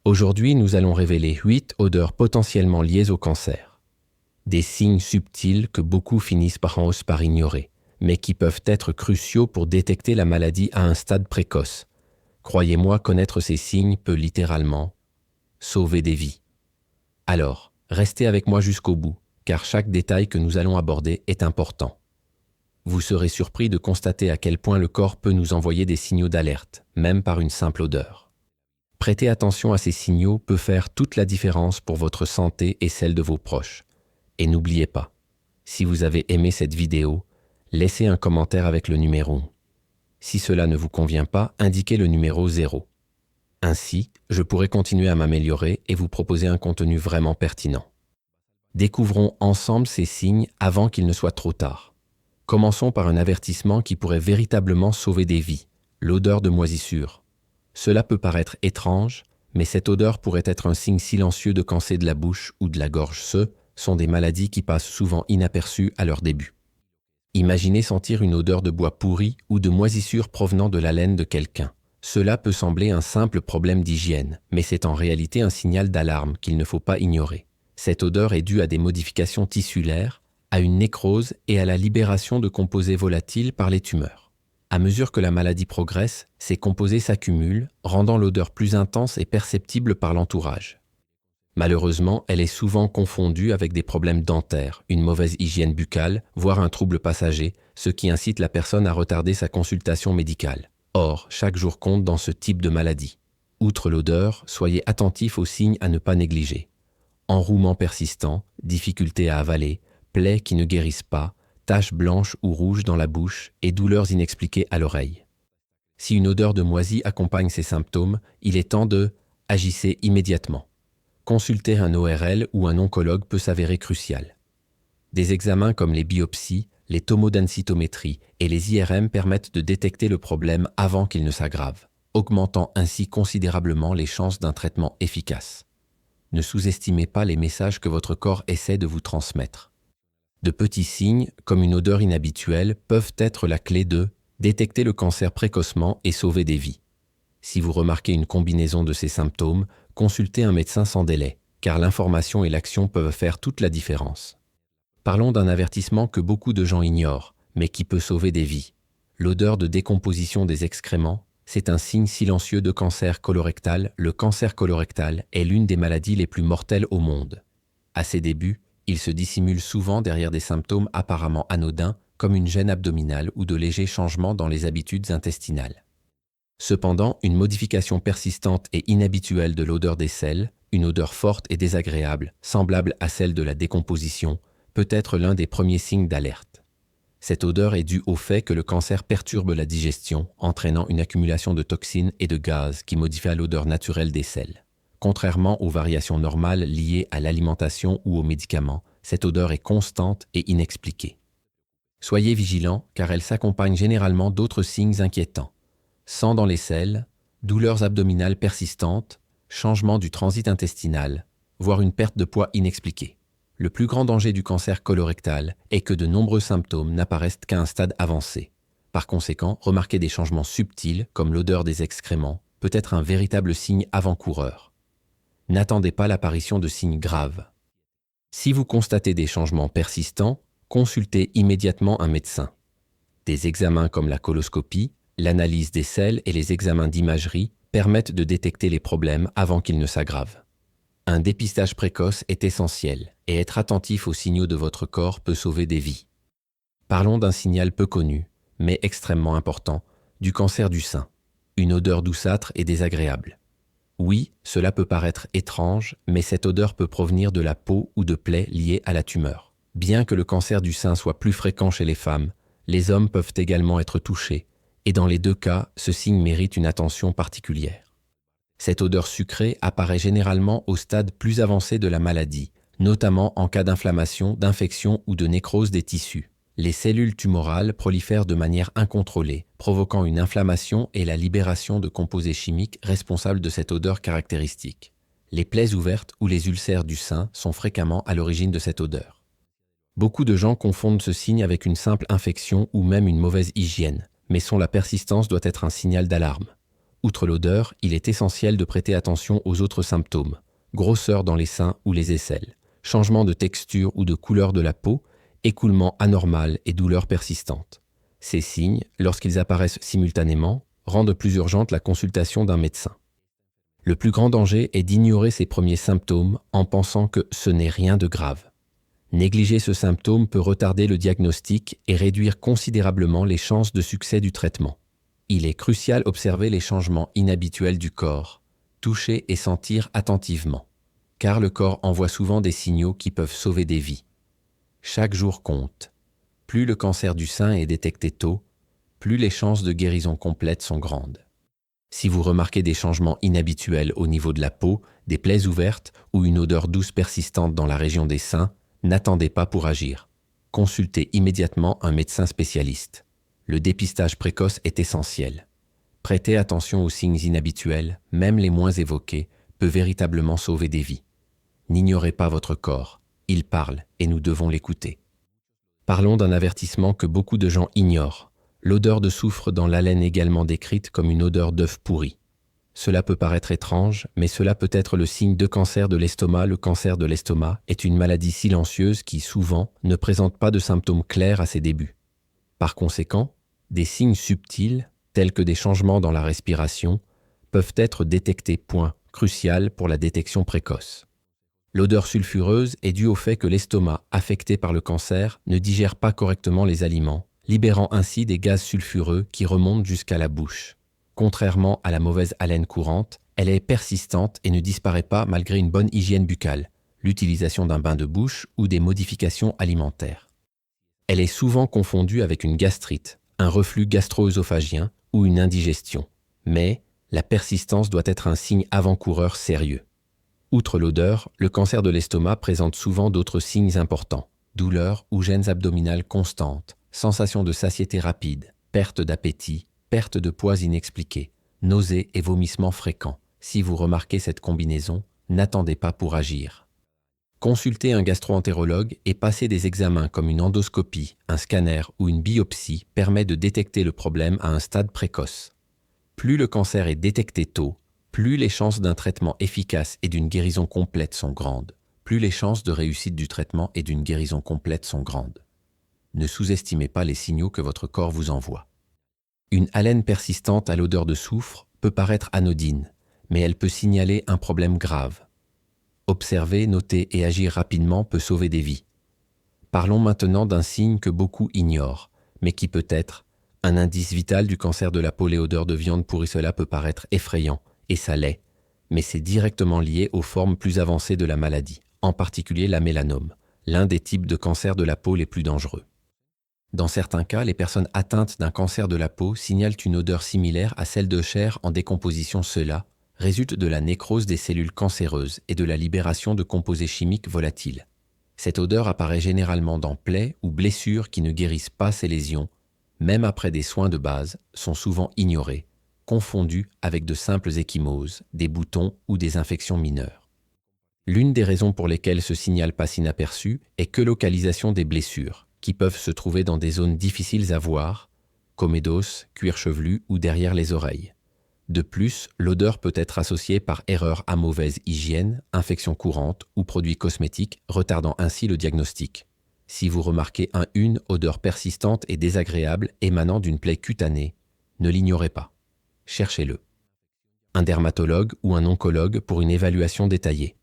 Aujourd'hui, nous allons révéler 8 odeurs potentiellement liées au cancer. Des signes subtils que beaucoup finissent par ignorer, mais qui peuvent être cruciaux pour détecter la maladie à un stade précoce. Croyez-moi, connaître ces signes peut littéralement sauver des vies. Alors, restez avec moi jusqu'au bout, car chaque détail que nous allons aborder est important. Vous serez surpris de constater à quel point le corps peut nous envoyer des signaux d'alerte, même par une simple odeur. Prêter attention à ces signaux peut faire toute la différence pour votre santé et celle de vos proches. Et n'oubliez pas, si vous avez aimé cette vidéo, laissez un commentaire avec le numéro 1. Si cela ne vous convient pas, indiquez le numéro 0. Ainsi, je pourrai continuer à m'améliorer et vous proposer un contenu vraiment pertinent. Découvrons ensemble ces signes avant qu'il ne soit trop tard. Commençons par un avertissement qui pourrait véritablement sauver des vies, l'odeur de moisissure. Cela peut paraître étrange, mais cette odeur pourrait être un signe silencieux de cancer de la bouche ou de la gorge. Ce sont des maladies qui passent souvent inaperçues à leur début. Imaginez sentir une odeur de bois pourri ou de moisissure provenant de la laine de quelqu'un. Cela peut sembler un simple problème d'hygiène, mais c'est en réalité un signal d'alarme qu'il ne faut pas ignorer. Cette odeur est due à des modifications tissulaires, à une nécrose et à la libération de composés volatiles par les tumeurs. À mesure que la maladie progresse, ces composés s'accumulent, rendant l'odeur plus intense et perceptible par l'entourage. Malheureusement, elle est souvent confondue avec des problèmes dentaires, une mauvaise hygiène buccale, voire un trouble passager, ce qui incite la personne à retarder sa consultation médicale. Or, chaque jour compte dans ce type de maladie. Outre l'odeur, soyez attentifs aux signes à ne pas négliger. Enrouement persistant, difficulté à avaler, plaies qui ne guérissent pas, taches blanches ou rouges dans la bouche et douleurs inexpliquées à l'oreille. Si une odeur de moisi accompagne ces symptômes, il est temps de agissez immédiatement. Consulter un ORL ou un oncologue peut s'avérer crucial. Des examens comme les biopsies, les tomodensitométries et les IRM permettent de détecter le problème avant qu'il ne s'aggrave, augmentant ainsi considérablement les chances d'un traitement efficace. Ne sous-estimez pas les messages que votre corps essaie de vous transmettre. De petits signes, comme une odeur inhabituelle, peuvent être la clé de détecter le cancer précocement et sauver des vies. Si vous remarquez une combinaison de ces symptômes, consultez un médecin sans délai, car l'information et l'action peuvent faire toute la différence. Parlons d'un avertissement que beaucoup de gens ignorent, mais qui peut sauver des vies. L'odeur de décomposition des excréments, c'est un signe silencieux de cancer colorectal. Le cancer colorectal est l'une des maladies les plus mortelles au monde. À ses débuts, il se dissimule souvent derrière des symptômes apparemment anodins, comme une gêne abdominale ou de légers changements dans les habitudes intestinales. Cependant, une modification persistante et inhabituelle de l'odeur des selles, une odeur forte et désagréable, semblable à celle de la décomposition, peut être l'un des premiers signes d'alerte. Cette odeur est due au fait que le cancer perturbe la digestion, entraînant une accumulation de toxines et de gaz qui modifient l'odeur naturelle des selles. Contrairement aux variations normales liées à l'alimentation ou aux médicaments, cette odeur est constante et inexpliquée. Soyez vigilants car elle s'accompagne généralement d'autres signes inquiétants. Sang dans les selles, douleurs abdominales persistantes, changement du transit intestinal, voire une perte de poids inexpliquée. Le plus grand danger du cancer colorectal est que de nombreux symptômes n'apparaissent qu'à un stade avancé. Par conséquent, remarquer des changements subtils, comme l'odeur des excréments, peut être un véritable signe avant-coureur. N'attendez pas l'apparition de signes graves. Si vous constatez des changements persistants, consultez immédiatement un médecin. Des examens comme la coloscopie, l'analyse des selles et les examens d'imagerie permettent de détecter les problèmes avant qu'ils ne s'aggravent. Un dépistage précoce est essentiel et être attentif aux signaux de votre corps peut sauver des vies. Parlons d'un signal peu connu, mais extrêmement important, du cancer du sein. Une odeur douceâtre et désagréable. Oui, cela peut paraître étrange, mais cette odeur peut provenir de la peau ou de plaies liées à la tumeur. Bien que le cancer du sein soit plus fréquent chez les femmes, les hommes peuvent également être touchés, et dans les deux cas, ce signe mérite une attention particulière. Cette odeur sucrée apparaît généralement au stade plus avancé de la maladie, notamment en cas d'inflammation, d'infection ou de nécrose des tissus. Les cellules tumorales prolifèrent de manière incontrôlée, provoquant une inflammation et la libération de composés chimiques responsables de cette odeur caractéristique. Les plaies ouvertes ou les ulcères du sein sont fréquemment à l'origine de cette odeur. Beaucoup de gens confondent ce signe avec une simple infection ou même une mauvaise hygiène, mais la persistance doit être un signal d'alarme. Outre l'odeur, il est essentiel de prêter attention aux autres symptômes. Grosseur dans les seins ou les aisselles, changement de texture ou de couleur de la peau, écoulement anormal et douleurs persistantes. Ces signes, lorsqu'ils apparaissent simultanément, rendent plus urgente la consultation d'un médecin. Le plus grand danger est d'ignorer ces premiers symptômes en pensant que ce n'est rien de grave. Négliger ce symptôme peut retarder le diagnostic et réduire considérablement les chances de succès du traitement. Il est crucial d'observer les changements inhabituels du corps, toucher et sentir attentivement, car le corps envoie souvent des signaux qui peuvent sauver des vies. Chaque jour compte. Plus le cancer du sein est détecté tôt, plus les chances de guérison complète sont grandes. Si vous remarquez des changements inhabituels au niveau de la peau, des plaies ouvertes ou une odeur douce persistante dans la région des seins, n'attendez pas pour agir. Consultez immédiatement un médecin spécialiste. Le dépistage précoce est essentiel. Prêtez attention aux signes inhabituels, même les moins évoqués, peut véritablement sauver des vies. N'ignorez pas votre corps. Il parle et nous devons l'écouter. Parlons d'un avertissement que beaucoup de gens ignorent. L'odeur de soufre dans l'haleine également décrite comme une odeur d'œuf pourri. Cela peut paraître étrange, mais cela peut être le signe de cancer de l'estomac. Le cancer de l'estomac est une maladie silencieuse qui, souvent, ne présente pas de symptômes clairs à ses débuts. Par conséquent, des signes subtils, tels que des changements dans la respiration, peuvent être détectés. Point crucial pour la détection précoce. L'odeur sulfureuse est due au fait que l'estomac, affecté par le cancer, ne digère pas correctement les aliments, libérant ainsi des gaz sulfureux qui remontent jusqu'à la bouche. Contrairement à la mauvaise haleine courante, elle est persistante et ne disparaît pas malgré une bonne hygiène buccale, l'utilisation d'un bain de bouche ou des modifications alimentaires. Elle est souvent confondue avec une gastrite, un reflux gastro-œsophagien ou une indigestion. Mais la persistance doit être un signe avant-coureur sérieux. Outre l'odeur, le cancer de l'estomac présente souvent d'autres signes importants. Douleurs ou gênes abdominales constantes, sensation de satiété rapide, perte d'appétit, perte de poids inexpliquée, nausées et vomissements fréquents. Si vous remarquez cette combinaison, n'attendez pas pour agir. Consultez un gastro-entérologue et passer des examens comme une endoscopie, un scanner ou une biopsie permet de détecter le problème à un stade précoce. Plus le cancer est détecté tôt, plus les chances d'un traitement efficace et d'une guérison complète sont grandes. Plus les chances de réussite du traitement et d'une guérison complète sont grandes. Ne sous-estimez pas les signaux que votre corps vous envoie. Une haleine persistante à l'odeur de soufre peut paraître anodine, mais elle peut signaler un problème grave. Observer, noter et agir rapidement peut sauver des vies. Parlons maintenant d'un signe que beaucoup ignorent, mais qui peut être un indice vital du cancer de la peau. L'odeur de viande pourrie, cela peut paraître effrayant, et ça l'est, mais c'est directement lié aux formes plus avancées de la maladie, en particulier la mélanome, l'un des types de cancer de la peau les plus dangereux. Dans certains cas, les personnes atteintes d'un cancer de la peau signalent une odeur similaire à celle de chair en décomposition. Cela résulte de la nécrose des cellules cancéreuses et de la libération de composés chimiques volatiles. Cette odeur apparaît généralement dans plaies ou blessures qui ne guérissent pas. Ces lésions, même après des soins de base, sont souvent ignorées, confondues avec de simples ecchymoses, des boutons ou des infections mineures. L'une des raisons pour lesquelles ce signal passe inaperçu est que localisation des blessures, qui peuvent se trouver dans des zones difficiles à voir, comédos, cuir chevelu ou derrière les oreilles. De plus, l'odeur peut être associée par erreur à mauvaise hygiène, infection courante ou produits cosmétiques, retardant ainsi le diagnostic. Si vous remarquez une odeur persistante et désagréable émanant d'une plaie cutanée, ne l'ignorez pas. Cherchez-le. Un dermatologue ou un oncologue pour une évaluation détaillée.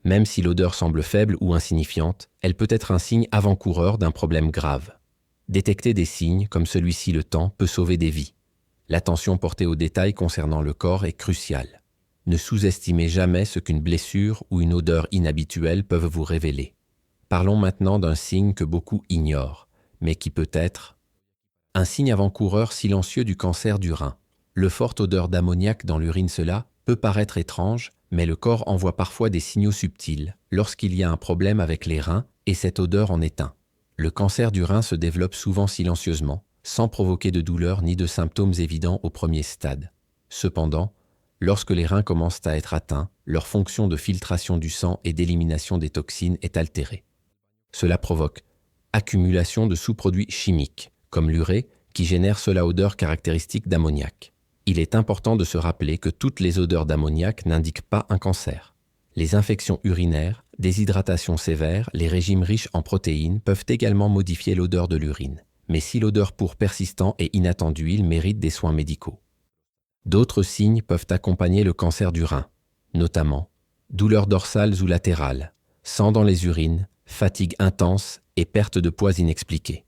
Même si l'odeur semble faible ou insignifiante, elle peut être un signe avant-coureur d'un problème grave. Détecter des signes comme celui-ci le temps peut sauver des vies. L'attention portée aux détails concernant le corps est cruciale. Ne sous-estimez jamais ce qu'une blessure ou une odeur inhabituelle peuvent vous révéler. Parlons maintenant d'un signe que beaucoup ignorent, mais qui peut être un signe avant-coureur silencieux du cancer du rein. Le forte odeur d'ammoniac dans l'urine, cela peut paraître étrange, mais le corps envoie parfois des signaux subtils lorsqu'il y a un problème avec les reins et cette odeur en est un. Le cancer du rein se développe souvent silencieusement, sans provoquer de douleur ni de symptômes évidents au premier stade. Cependant, lorsque les reins commencent à être atteints, leur fonction de filtration du sang et d'élimination des toxines est altérée. Cela provoque accumulation de sous-produits chimiques, comme l'urée, qui génère cela odeur caractéristique d'ammoniac. Il est important de se rappeler que toutes les odeurs d'ammoniac n'indiquent pas un cancer. Les infections urinaires, déshydratation sévère, les régimes riches en protéines peuvent également modifier l'odeur de l'urine. Mais si l'odeur pourre persistant et inattendue, il mérite des soins médicaux. D'autres signes peuvent accompagner le cancer du rein, notamment douleurs dorsales ou latérales, sang dans les urines, fatigue intense et perte de poids inexpliquée.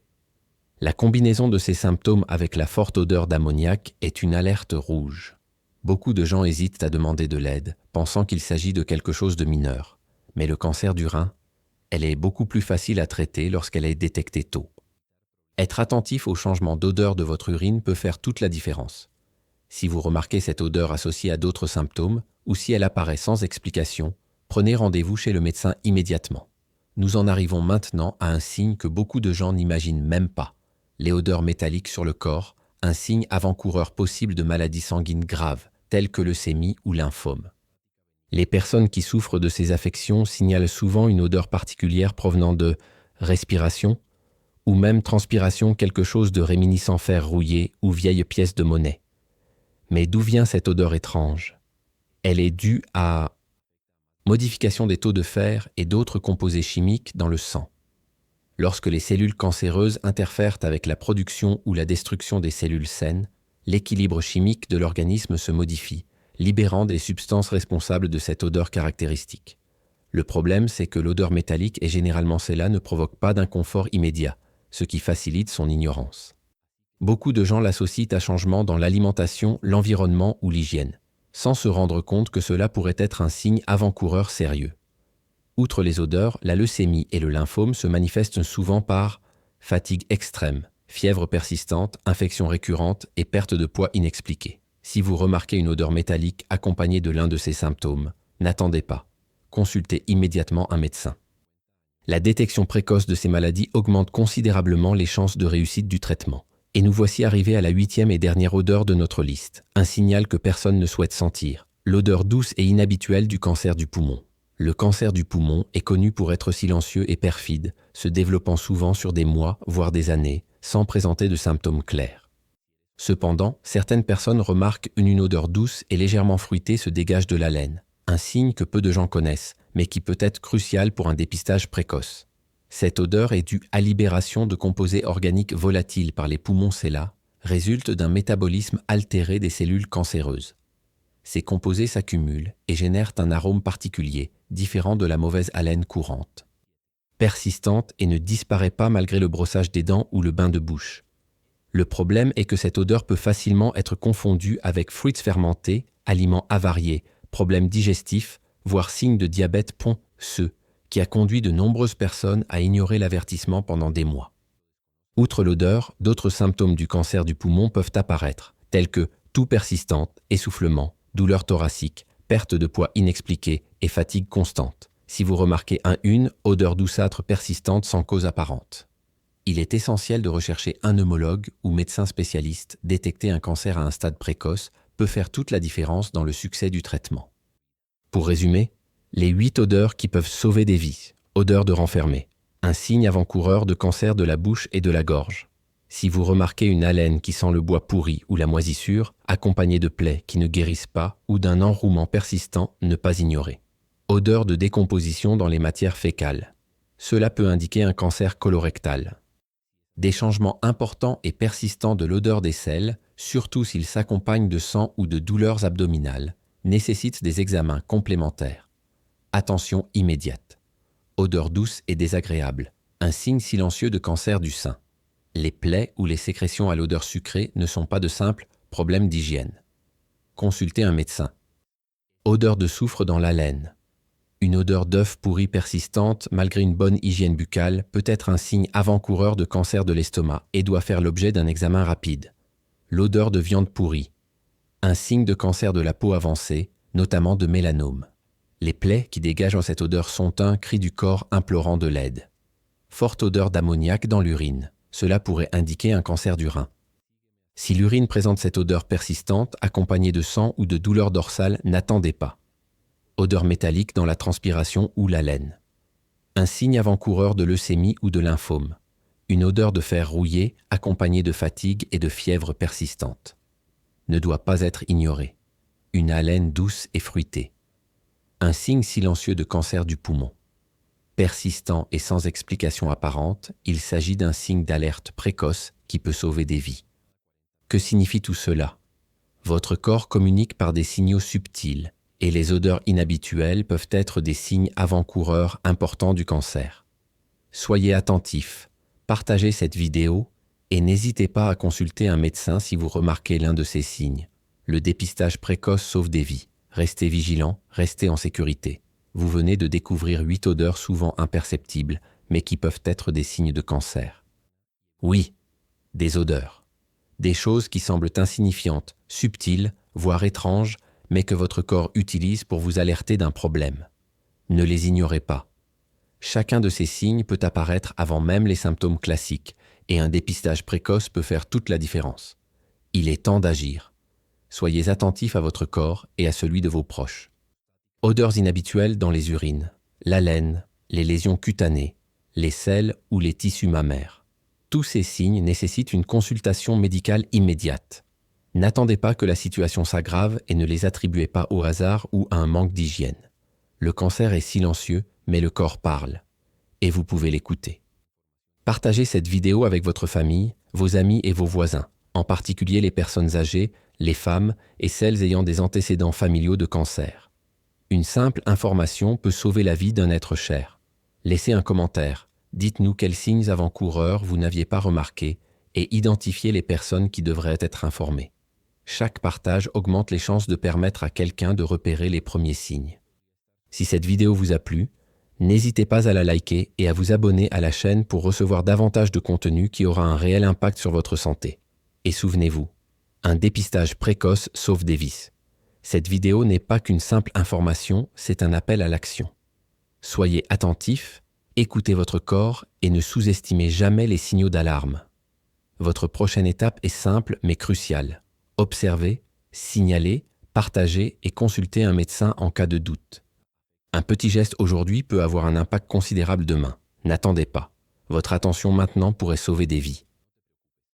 La combinaison de ces symptômes avec la forte odeur d'ammoniac est une alerte rouge. Beaucoup de gens hésitent à demander de l'aide, pensant qu'il s'agit de quelque chose de mineur. Mais le cancer du rein, elle est beaucoup plus facile à traiter lorsqu'elle est détectée tôt. Être attentif au changement d'odeur de votre urine peut faire toute la différence. Si vous remarquez cette odeur associée à d'autres symptômes, ou si elle apparaît sans explication, prenez rendez-vous chez le médecin immédiatement. Nous en arrivons maintenant à un signe que beaucoup de gens n'imaginent même pas. Les odeurs métalliques sur le corps, un signe avant-coureur possible de maladies sanguines graves, telles que leucémie ou lymphome. Les personnes qui souffrent de ces affections signalent souvent une odeur particulière provenant de respiration ou même transpiration, quelque chose de réminiscent fer rouillé ou vieille pièce de monnaie. Mais d'où vient cette odeur étrange? Elle est due à modification des taux de fer et d'autres composés chimiques dans le sang. Lorsque les cellules cancéreuses interfèrent avec la production ou la destruction des cellules saines, l'équilibre chimique de l'organisme se modifie, libérant des substances responsables de cette odeur caractéristique. Le problème, c'est que l'odeur métallique et généralement celle-là ne provoque pas d'inconfort immédiat, ce qui facilite son ignorance. Beaucoup de gens l'associent à changement dans l'alimentation, l'environnement ou l'hygiène, sans se rendre compte que cela pourrait être un signe avant-coureur sérieux. Outre les odeurs, la leucémie et le lymphome se manifestent souvent par fatigue extrême, fièvre persistante, infection récurrente et perte de poids inexpliquée. Si vous remarquez une odeur métallique accompagnée de l'un de ces symptômes, n'attendez pas. Consultez immédiatement un médecin. La détection précoce de ces maladies augmente considérablement les chances de réussite du traitement. Et nous voici arrivés à la 8e et dernière odeur de notre liste, un signal que personne ne souhaite sentir, l'odeur douce et inhabituelle du cancer du poumon. Le cancer du poumon est connu pour être silencieux et perfide, se développant souvent sur des mois, voire des années, sans présenter de symptômes clairs. Cependant, certaines personnes remarquent une odeur douce et légèrement fruitée se dégage de la laine, un signe que peu de gens connaissent, mais qui peut être crucial pour un dépistage précoce. Cette odeur est due à libération de composés organiques volatiles par les poumons cella, résulte d'un métabolisme altéré des cellules cancéreuses. Ces composés s'accumulent et génèrent un arôme particulier, différent de la mauvaise haleine courante. Persistante et ne disparaît pas malgré le brossage des dents ou le bain de bouche. Le problème est que cette odeur peut facilement être confondue avec fruits fermentés, aliments avariés, problèmes digestifs, voire signes de diabète ponceux, qui a conduit de nombreuses personnes à ignorer l'avertissement pendant des mois. Outre l'odeur, d'autres symptômes du cancer du poumon peuvent apparaître, tels que toux persistante, essoufflement, douleur thoracique, perte de poids inexpliquée et fatigue constante. Si vous remarquez une odeur douceâtre persistante sans cause apparente. Il est essentiel de rechercher un pneumologue ou médecin spécialiste. Détecter un cancer à un stade précoce peut faire toute la différence dans le succès du traitement. Pour résumer, les 8 odeurs qui peuvent sauver des vies. Odeur de renfermé, un signe avant-coureur de cancer de la bouche et de la gorge. Si vous remarquez une haleine qui sent le bois pourri ou la moisissure, accompagnée de plaies qui ne guérissent pas ou d'un enrouement persistant, ne pas ignorer. Odeur de décomposition dans les matières fécales. Cela peut indiquer un cancer colorectal. Des changements importants et persistants de l'odeur des selles, surtout s'ils s'accompagnent de sang ou de douleurs abdominales, nécessitent des examens complémentaires. Attention immédiate. Odeur douce et désagréable, un signe silencieux de cancer du sein. Les plaies ou les sécrétions à l'odeur sucrée ne sont pas de simples problèmes d'hygiène. Consultez un médecin. Odeur de soufre dans la laine. Une odeur d'œuf pourri persistante, malgré une bonne hygiène buccale, peut être un signe avant-coureur de cancer de l'estomac et doit faire l'objet d'un examen rapide. L'odeur de viande pourrie. Un signe de cancer de la peau avancée, notamment de mélanome. Les plaies qui dégagent cette odeur sont un cri du corps implorant de l'aide. Forte odeur d'ammoniac dans l'urine. Cela pourrait indiquer un cancer du rein. Si l'urine présente cette odeur persistante, accompagnée de sang ou de douleur dorsale, n'attendez pas. Odeur métallique dans la transpiration ou la laine. Un signe avant-coureur de leucémie ou de lymphome. Une odeur de fer rouillé, accompagnée de fatigue et de fièvre persistante. ne doit pas être ignoré. Une haleine douce et fruitée. Un signe silencieux de cancer du poumon. Persistant et sans explication apparente, il s'agit d'un signe d'alerte précoce qui peut sauver des vies. Que signifie tout cela? Votre corps communique par des signaux subtils, et les odeurs inhabituelles peuvent être des signes avant-coureurs importants du cancer. Soyez attentifs, partagez cette vidéo et n'hésitez pas à consulter un médecin si vous remarquez l'un de ces signes. Le dépistage précoce sauve des vies. Restez vigilants, restez en sécurité. Vous venez de découvrir 8 odeurs souvent imperceptibles, mais qui peuvent être des signes de cancer. Oui, des odeurs. Des choses qui semblent insignifiantes, subtiles, voire étranges, mais que votre corps utilise pour vous alerter d'un problème. Ne les ignorez pas. Chacun de ces signes peut apparaître avant même les symptômes classiques, et un dépistage précoce peut faire toute la différence. Il est temps d'agir. Soyez attentifs à votre corps et à celui de vos proches. Odeurs inhabituelles dans les urines, l'haleine, les lésions cutanées, les selles ou les tissus mammaires. Tous ces signes nécessitent une consultation médicale immédiate. N'attendez pas que la situation s'aggrave et ne les attribuez pas au hasard ou à un manque d'hygiène. Le cancer est silencieux, mais le corps parle. Et vous pouvez l'écouter. Partagez cette vidéo avec votre famille, vos amis et vos voisins, en particulier les personnes âgées, les femmes et celles ayant des antécédents familiaux de cancer. Une simple information peut sauver la vie d'un être cher. Laissez un commentaire, dites-nous quels signes avant-coureurs vous n'aviez pas remarqués et identifiez les personnes qui devraient être informées. Chaque partage augmente les chances de permettre à quelqu'un de repérer les premiers signes. Si cette vidéo vous a plu, n'hésitez pas à la liker et à vous abonner à la chaîne pour recevoir davantage de contenu qui aura un réel impact sur votre santé. Et souvenez-vous, un dépistage précoce sauve des vies. Cette vidéo n'est pas qu'une simple information, c'est un appel à l'action. Soyez attentifs, écoutez votre corps et ne sous-estimez jamais les signaux d'alarme. Votre prochaine étape est simple mais cruciale. Observez, signalez, partagez et consultez un médecin en cas de doute. Un petit geste aujourd'hui peut avoir un impact considérable demain. N'attendez pas. Votre attention maintenant pourrait sauver des vies.